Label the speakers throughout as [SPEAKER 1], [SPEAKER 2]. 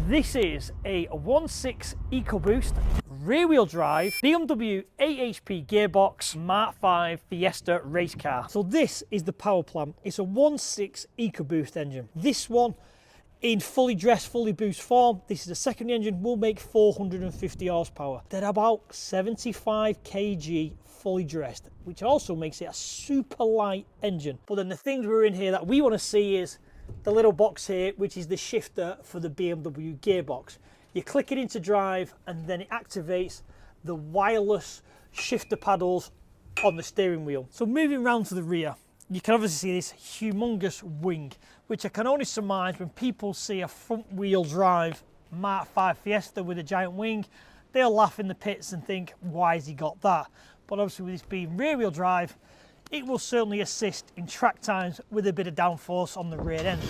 [SPEAKER 1] This is a 1.6 EcoBoost rear-wheel drive BMW 8HP Gearbox Mark 5 Fiesta race car. So this is the power plant. It's a 1.6 EcoBoost engine. This one in fully dressed, fully boost form. This is a secondary engine, will make 450 horsepower. They're about 75 kg fully dressed, which also makes it a super light engine. But then the things we're in here that we want to see is the little box here, which is the shifter for the BMW gearbox. You click it into drive and then it activates the wireless shifter paddles on the steering wheel. So moving around to the rear, you can obviously see this humongous wing, which I can only surmise when people see a front wheel drive Mark 5 Fiesta with a giant wing, they'll laugh in the pits and think, why has he got that? But obviously with this being rear wheel drive, it will certainly assist in track times with a bit of downforce on the rear end.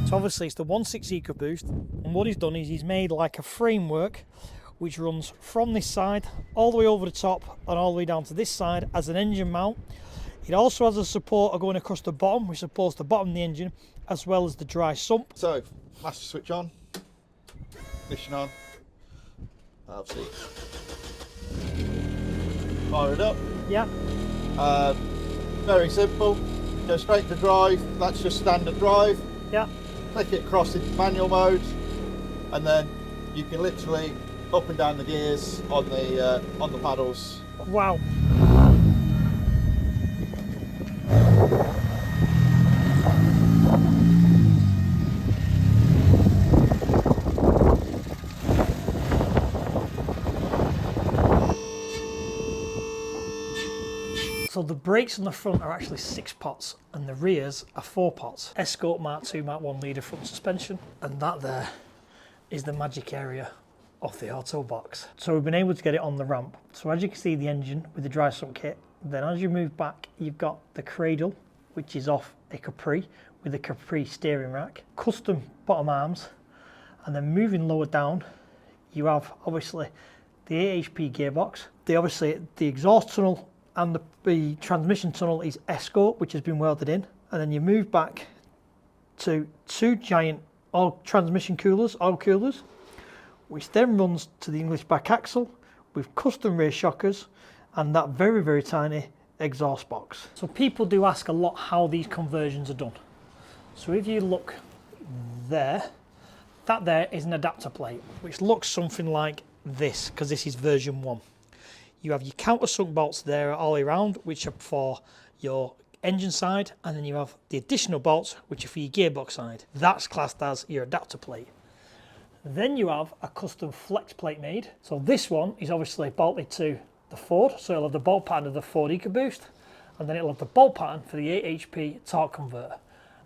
[SPEAKER 1] So obviously it's the 1.6 EcoBoost, and what he's done is he's made like a framework which runs from this side all the way over the top and all the way down to this side as an engine mount. It also has a supporter going across the bottom which supports the bottom of the engine as well as the dry sump.
[SPEAKER 2] So master switch on, ignition on. Obviously, fire it up.
[SPEAKER 1] Yeah.
[SPEAKER 2] Very simple. Go straight to drive. That's just standard drive.
[SPEAKER 1] Yeah.
[SPEAKER 2] Click it across into manual mode, and then you can literally up and down the gears on the paddles.
[SPEAKER 1] Wow. So the brakes on the front are actually 6 pots and the rears are 4 pots. Escort Mark II, Mark 1 leader front suspension, and that there is the magic area of the auto box. So we've been able to get it on the ramp. So as you can see the engine with the dry sump kit, then as you move back you've got the cradle which is off a Capri with a Capri steering rack, custom bottom arms, and then moving lower down you have obviously the 8HP gearbox, the exhaust tunnel and the transmission tunnel is Escort, which has been welded in. And then you move back to 2 giant oil coolers, which then runs to the English back axle with custom rear shockers and that very, very tiny exhaust box. So people do ask a lot how these conversions are done. So if you look there, that there is an adapter plate, which looks something like this, because this is version 1. You have your countersunk bolts there all the way around, which are for your engine side, and then you have the additional bolts, which are for your gearbox side. That's classed as your adapter plate. Then you have a custom flex plate made. So this one is obviously bolted to the Ford, so it'll have the bolt pattern of the Ford EcoBoost, and then it'll have the bolt pattern for the 8HP torque converter.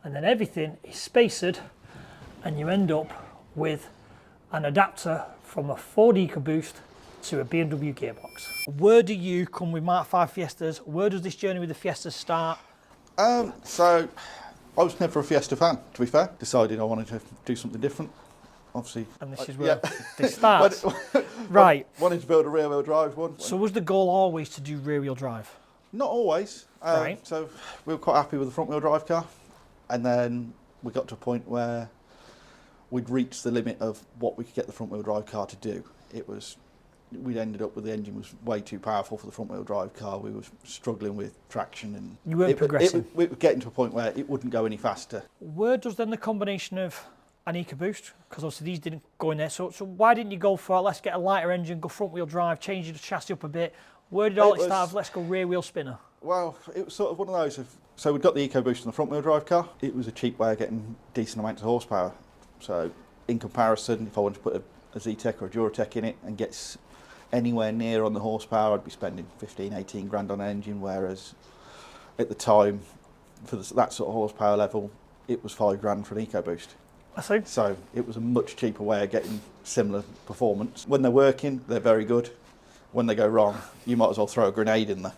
[SPEAKER 1] And then everything is spacered, and you end up with an adapter from a Ford EcoBoost to a BMW gearbox. Where do you come with Mark 5 Fiestas? Where does this journey with the Fiestas start?
[SPEAKER 2] So I was never a Fiesta fan, to be fair. Decided I wanted to do something different, obviously.
[SPEAKER 1] And this is where this starts. Right.
[SPEAKER 2] Wanted to build a rear-wheel drive one.
[SPEAKER 1] So was the goal always to do rear-wheel drive?
[SPEAKER 2] Not always.
[SPEAKER 1] Right.
[SPEAKER 2] So we were quite happy with the front-wheel drive car, and then we got to a point where we'd reached the limit of what we could get the front-wheel drive car to do. We'd ended up with the engine was way too powerful for the front-wheel drive car. We were struggling with traction, and
[SPEAKER 1] you weren't progressing.
[SPEAKER 2] We were getting to a point where it wouldn't go any faster.
[SPEAKER 1] Where does then the combination of an EcoBoost, because obviously these didn't go in there, so why didn't you go for let's get a lighter engine, go front-wheel drive, change the chassis up a bit? Where did all it start? Let's go rear-wheel spinner.
[SPEAKER 2] Well, it was sort of one of those. So we'd got the EcoBoost in the front-wheel drive car. It was a cheap way of getting decent amounts of horsepower. So in comparison, if I wanted to put a Z-Tech or a Duratec in it and get anywhere near on the horsepower, I'd be spending 15, 18 grand on an engine, whereas at the time, for that sort of horsepower level, it was 5 grand for an EcoBoost.
[SPEAKER 1] I see.
[SPEAKER 2] So it was a much cheaper way of getting similar performance. When they're working, they're very good. When they go wrong, you might as well throw a grenade in there.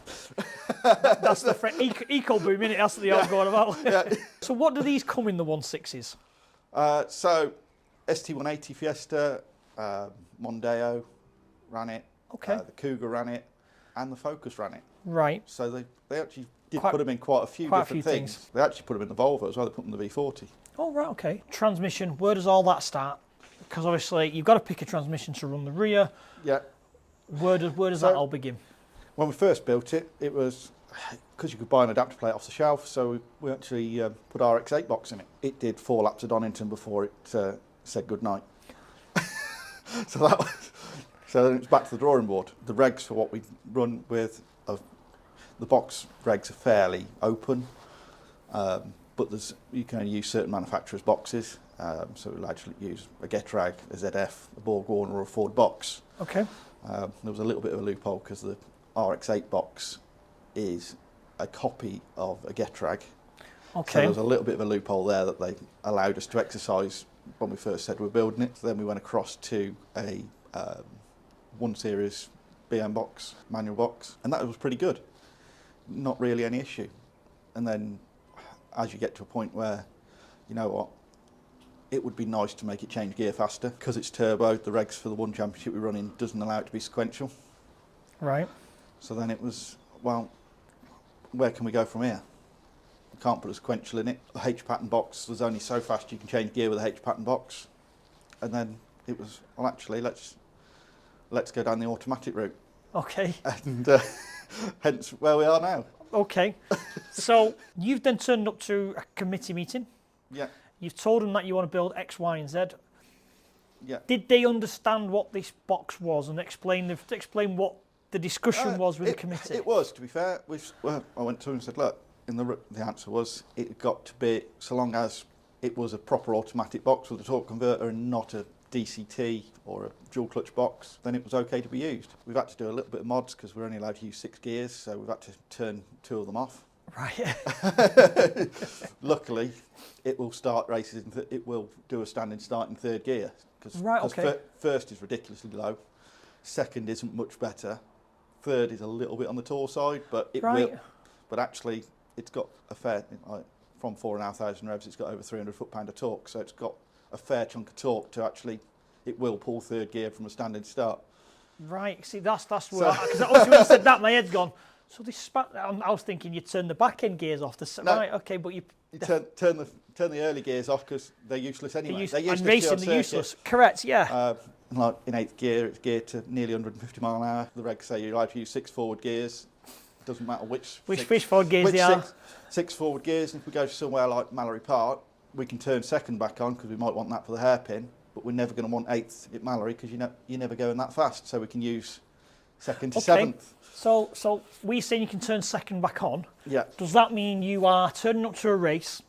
[SPEAKER 1] That's the eco boom, innit? That's the old going about.
[SPEAKER 2] Yeah.
[SPEAKER 1] So what do these come in the 1.6s?
[SPEAKER 2] So ST180 Fiesta, Mondeo ran it,
[SPEAKER 1] okay.
[SPEAKER 2] The Cougar ran it, and the Focus ran it.
[SPEAKER 1] Right.
[SPEAKER 2] So they actually did put them in quite a few different things. They actually put them in the Volvo as well. They put them in the V40.
[SPEAKER 1] Oh, right, okay. Transmission, where does all that start? Because obviously you've got to pick a transmission to run the rear.
[SPEAKER 2] Yeah.
[SPEAKER 1] Where does that all begin?
[SPEAKER 2] When we first built it, it was because you could buy an adapter plate off the shelf, so we actually put RX-8 box in it. It did 4 laps of Donnington before it said goodnight. So then it's back to the drawing board. The regs for what we run with, the box regs are fairly open, but you can only use certain manufacturers' boxes. So we'll actually use a Getrag, a ZF, a Borg Warner or a Ford box.
[SPEAKER 1] Okay.
[SPEAKER 2] There was a little bit of a loophole because the RX-8 box is a copy of a Getrag.
[SPEAKER 1] Okay.
[SPEAKER 2] So there was a little bit of a loophole there that they allowed us to exercise when we first said we were building it. So then we went across to a 1 Series BM box, manual box, and that was pretty good. Not really any issue. And then as you get to a point where, you know what, it would be nice to make it change gear faster. Because it's turbo, the regs for the one championship we run in doesn't allow it to be sequential.
[SPEAKER 1] Right.
[SPEAKER 2] So then it was, well, where can we go from here? We can't put a sequential in it. The H-pattern box, there's only so fast you can change gear with a H-pattern box. And then it was, well, actually, let's go down the automatic route.
[SPEAKER 1] Okay.
[SPEAKER 2] And hence where we are now.
[SPEAKER 1] Okay. So you've then turned up to a committee meeting.
[SPEAKER 2] Yeah.
[SPEAKER 1] You've told them that you want to build X, Y, and Z.
[SPEAKER 2] Yeah.
[SPEAKER 1] Did they understand what this box was and explain what the discussion was with the committee?
[SPEAKER 2] It was, to be fair. I went to them and said, look, the answer was it got to be, so long as it was a proper automatic box with a torque converter and not a DCT or a dual clutch box, then it was okay to be used. We've had to do a little bit of mods because we're only allowed to use 6 gears, so we've had to turn 2 of them off.
[SPEAKER 1] Right.
[SPEAKER 2] Luckily, it will start races. It will do a standing start in 3rd gear because first is ridiculously low, 2nd isn't much better, 3rd is a little bit on the tall side, but it will. But actually, it's got a fair from 4,500 revs. It's got over 300 foot-pound of torque, so it's got a fair chunk of torque to actually. It will pull 3rd gear from a standing start.
[SPEAKER 1] Right. See, that's where because obviously when you said that, my head's gone. So this I was thinking you turn the back end gears off. Right, okay, but you
[SPEAKER 2] turn the early gears off because they're useless anyway. They're useless.
[SPEAKER 1] And racing, they're useless. Correct, yeah.
[SPEAKER 2] Like in 8th gear, it's geared to nearly 150 mile an hour. The regs say you're allowed to use 6 forward gears. It doesn't matter which
[SPEAKER 1] forward gears they are.
[SPEAKER 2] 6 forward gears. And if we go to somewhere like Mallory Park, we can turn 2nd back on because we might want that for the hairpin. But we're never going to want 8th at Mallory because you're never going that fast. So we can use 2nd to 7th.
[SPEAKER 1] So we're saying you can turn 2nd back on.
[SPEAKER 2] Yeah.
[SPEAKER 1] Does that mean you are turning up to a race,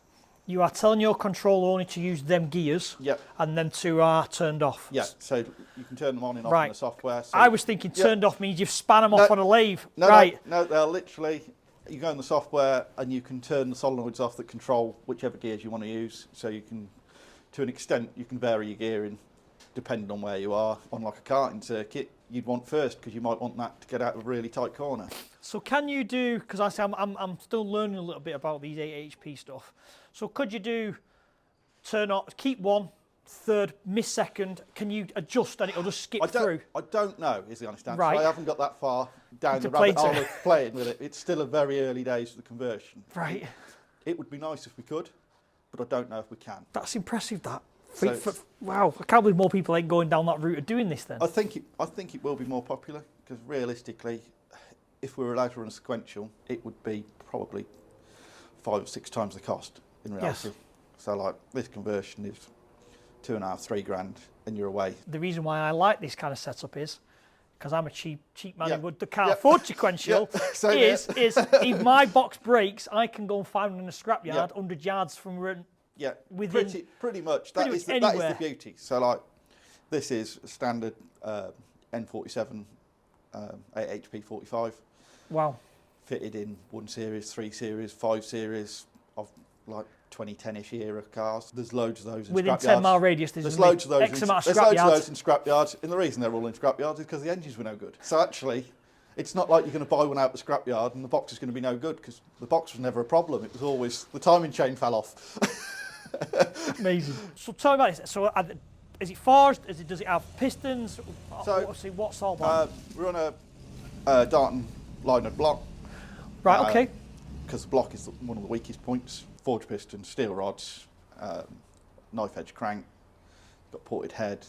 [SPEAKER 1] you are telling your control only to use them gears, and them 2 are turned off?
[SPEAKER 2] Yeah, so you can turn them on and off in the software. So
[SPEAKER 1] I was thinking turned off means you've span them off on a lathe.
[SPEAKER 2] No, they're literally, you go in the software and you can turn the solenoids off that control whichever gears you want to use. So you can, to an extent, you can vary your gearing depending on where you are. On like a karting circuit, you'd want 1st because you might want that to get out of a really tight corner. So
[SPEAKER 1] can you do, because I'm still learning a little bit about these 8 HP stuff. So could you do turn off, keep 1, 3rd, miss 2nd? Can you adjust and it'll just skip through? I don't know, is the honest answer. Right. I haven't got that far down the rabbit hole of playing with it. It's still a very early days of the conversion. Right. It would be nice if we could, but I don't know if we can. That's impressive, that. Wow, I can't believe more people ain't going down that route of doing this then. I think it will be more popular because realistically, if we were allowed to run a sequential, it would be probably 5 or 6 times the cost in reality. Yes. So like this conversion is 2.5, 3 grand and you're away. The reason why I like this kind of setup is because I'm a cheap man who can't afford sequential. Is if my box breaks, I can go and find one in a scrapyard 100 yards from where. Yeah, pretty much. That is the beauty. So like, this is a standard N47 8 HP 45. Wow. Fitted in 1 Series, 3 Series, 5 Series of like 2010-ish era cars. There's loads of those in within 10 mile radius. There's loads of those. There's loads of those in scrapyards. And the reason they're all in scrapyards is because the engines were no good. So actually, it's not like you're going to buy one out the scrapyard and the box is going to be no good because the box was never a problem. It was always the timing chain fell off. Amazing. So tell me about this. So is it forged? Does it have pistons? So what's all that? We're on a Darton liner block. Right. Okay.
[SPEAKER 2] because the block is one of the weakest points. Forged piston, steel rods, knife edge crank, got ported head,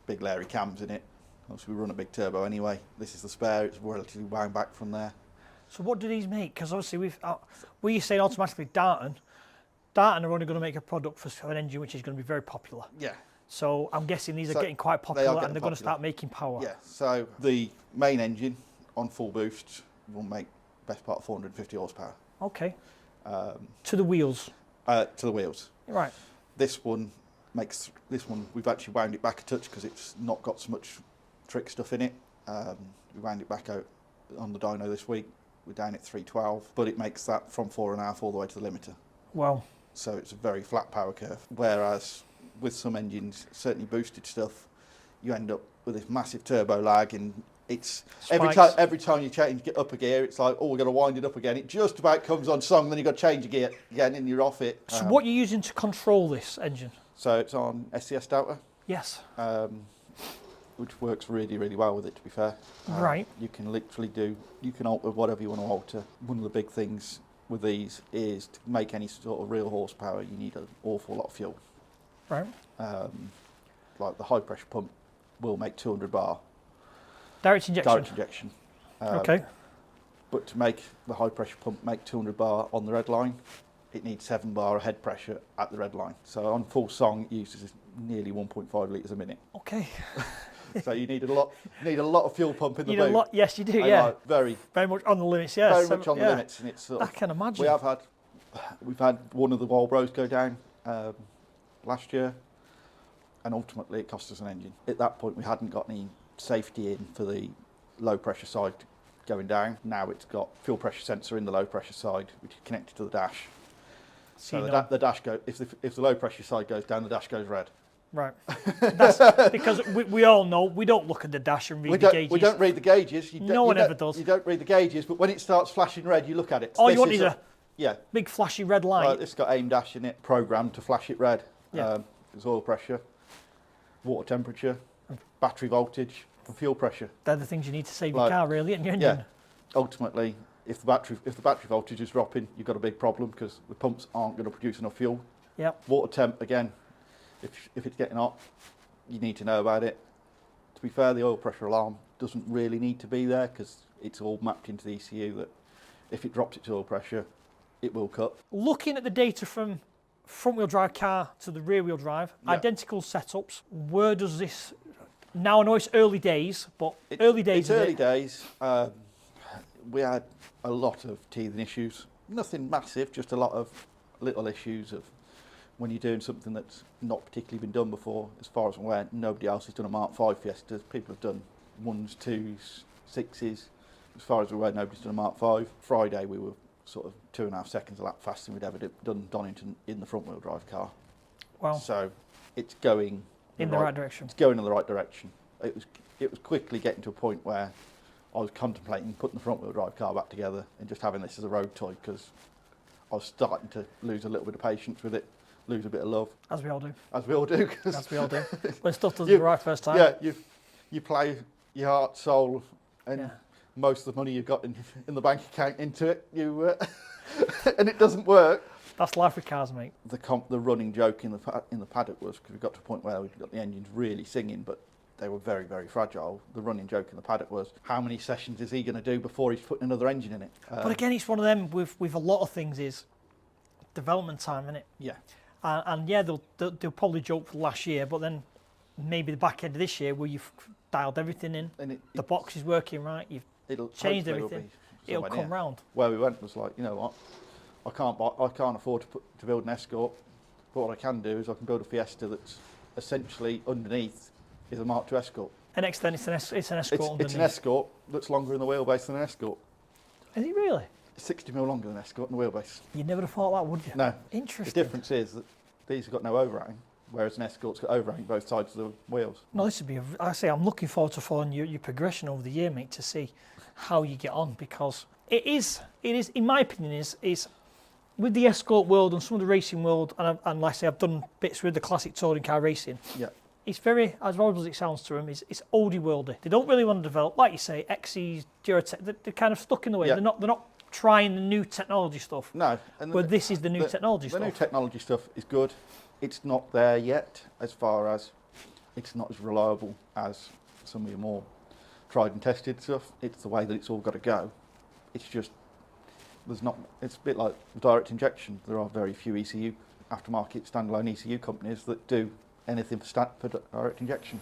[SPEAKER 2] big Larry cams in it. Obviously we run a big turbo anyway. This is the spare, it's relatively wound back from there.
[SPEAKER 1] So what do these make? Because obviously we're saying automatically Donnington are only going to make a product for an engine which is going to be very popular.
[SPEAKER 2] Yeah.
[SPEAKER 1] So I'm guessing these are getting quite popular and they're going to start making power.
[SPEAKER 2] Yeah, so the main engine on full boost will make best part of 450 horsepower.
[SPEAKER 1] Okay. To the wheels?
[SPEAKER 2] To the wheels.
[SPEAKER 1] Right.
[SPEAKER 2] This one, we've actually wound it back a touch because it's not got so much trick stuff in it. We wound it back out on the dyno this week. We're down at 312, but it makes that from 4.5 all the way to the limiter.
[SPEAKER 1] Wow.
[SPEAKER 2] So it's a very flat power curve. Whereas with some engines, certainly boosted stuff, you end up with this massive turbo lag, and it's every time you get up a gear, it's like, oh, we're going to wind it up again. It just about comes on song, then you've got to change a gear again, and you're off it.
[SPEAKER 1] So what are you using to control this engine?
[SPEAKER 2] So it's on SCS Delta.
[SPEAKER 1] Yes.
[SPEAKER 2] Which works really, really well with it, to be fair.
[SPEAKER 1] Right.
[SPEAKER 2] You can literally you can alter whatever you want to alter. One of the big things with these is to make any sort of real horsepower, you need an awful lot of fuel.
[SPEAKER 1] Right.
[SPEAKER 2] Like the high pressure pump will make 200 bar.
[SPEAKER 1] Direct injection?
[SPEAKER 2] Direct injection.
[SPEAKER 1] Okay.
[SPEAKER 2] But to make the high pressure pump make 200 bar on the red line, it needs 7 bar of head pressure at the red line. So on full song, it uses nearly 1.5 litres a minute.
[SPEAKER 1] Okay.
[SPEAKER 2] So you need a lot of fuel pump in the boot.
[SPEAKER 1] Yes, you do.
[SPEAKER 2] And
[SPEAKER 1] Yeah.
[SPEAKER 2] Very
[SPEAKER 1] much on the limits. Yes.
[SPEAKER 2] Very much on the limits, and it's.
[SPEAKER 1] I can imagine.
[SPEAKER 2] We've had one of the Wildbros go down last year, and ultimately it cost us an engine. At that point, we hadn't got any safety in for the low pressure side going down. Now it's got fuel pressure sensor in the low pressure side, which is connected to the dash. So the dash if the low pressure side goes down, the dash goes red.
[SPEAKER 1] Right. That's because we all know we don't look at the dash and read the gauges.
[SPEAKER 2] We don't read the gauges.
[SPEAKER 1] No one ever does.
[SPEAKER 2] You don't read the gauges, but when it starts flashing red, you look at it.
[SPEAKER 1] All you want is a
[SPEAKER 2] Yeah.
[SPEAKER 1] big flashy red light.
[SPEAKER 2] Right, it's got aim dash in it, programmed to flash it red.
[SPEAKER 1] Yeah.
[SPEAKER 2] There's oil pressure, water temperature, battery voltage, and fuel pressure.
[SPEAKER 1] They're the things you need to save your car, really, and your engine.
[SPEAKER 2] Yeah. Ultimately, if the battery voltage is dropping, you've got a big problem because the pumps aren't going to produce enough fuel.
[SPEAKER 1] Yep.
[SPEAKER 2] Water temp, again, if it's getting hot, you need to know about it. To be fair, the oil pressure alarm doesn't really need to be there because it's all mapped into the ECU that if it drops its oil pressure, it will cut.
[SPEAKER 1] Looking at the data from front-wheel drive car to the rear-wheel drive, identical setups, where does this... Now I know it's early days, but early days...
[SPEAKER 2] It's early days. We had a lot of teething issues. Nothing massive, just a lot of little issues of when you're doing something that's not particularly been done before. As far as I'm aware, nobody else has done a Mark 5 Fiesta. People have done 1s, 2s, 6s. As far as we're aware, nobody's done a Mark 5. Friday, we were sort of 2.5 seconds a lap faster than we'd ever done Donnington in the front-wheel drive car.
[SPEAKER 1] Wow.
[SPEAKER 2] So it's going
[SPEAKER 1] in the right direction.
[SPEAKER 2] It's going in the right direction. It was quickly getting to a point where I was contemplating putting the front-wheel drive car back together and just having this as a road toy because I was starting to lose a little bit of patience with it, lose a bit of love.
[SPEAKER 1] As we all do.
[SPEAKER 2] As we all do.
[SPEAKER 1] As we all do. When stuff doesn't go right first time.
[SPEAKER 2] Yeah, you play your heart, soul, and most of the money you've got in the bank account into it, and it doesn't work.
[SPEAKER 1] That's life with cars, mate.
[SPEAKER 2] The running joke in the paddock was, because we got to a point where we got the engines really singing, but they were very, very fragile. The running joke in the paddock was, how many sessions is he going to do before he's putting another engine in it?
[SPEAKER 1] But again, it's one of them with a lot of things is development time, isn't it?
[SPEAKER 2] Yeah.
[SPEAKER 1] And yeah, they'll probably joke for last year, but then maybe the back end of this year where you've dialed everything in, and the box is working right, you've changed everything, it'll come round.
[SPEAKER 2] Where we went was like, you know what, I can't afford to build an Escort, but what I can do is I can build a Fiesta that's essentially underneath is a Mark II Escort.
[SPEAKER 1] And next then it's an Escort underneath.
[SPEAKER 2] It's an Escort that's longer in the wheelbase than an Escort.
[SPEAKER 1] Is it really?
[SPEAKER 2] 60mm longer than an Escort in the wheelbase.
[SPEAKER 1] You never have thought that, would you?
[SPEAKER 2] No.
[SPEAKER 1] Interesting.
[SPEAKER 2] The difference is that these have got no overhang, whereas an Escort's got overhang both sides of the wheels.
[SPEAKER 1] No, this would be, I'm looking forward to following your progression over the year, mate, to see how you get on, because it is, in my opinion, is with the Escort world and some of the racing world, and like I say, I've done bits with the classic touring car racing. Yeah. It's very, as horrible as it sounds to them, it's oldie worldy. They don't really want to develop, like you say, XCs, Duratec. They're kind of stuck in the way. Yeah. They're not trying the new technology stuff.
[SPEAKER 2] No.
[SPEAKER 1] But this is the new technology stuff.
[SPEAKER 2] The new technology stuff is good. It's not there yet, as far as it's not as reliable as some of your more tried and tested stuff. It's the way that it's all got to go. It's just, it's a bit like direct injection. There are very few ECU, aftermarket standalone ECU companies that do anything for direct injection.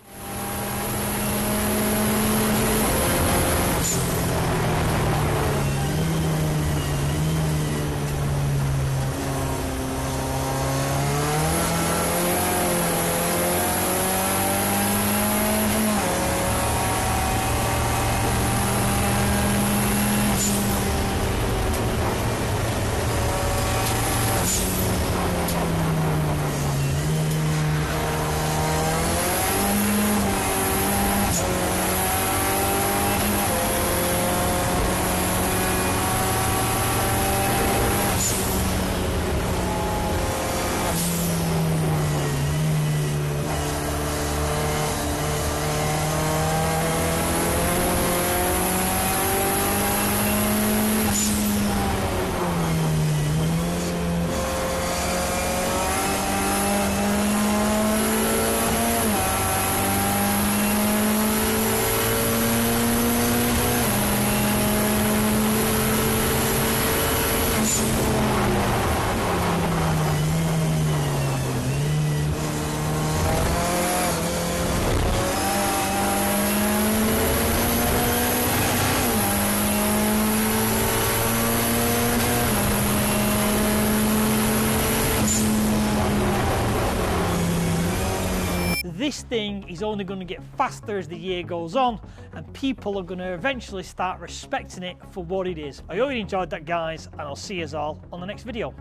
[SPEAKER 1] This thing is only going to get faster as the year goes on, and people are going to eventually start respecting it for what it is. I hope you enjoyed that, guys, and I'll see you all on the next video.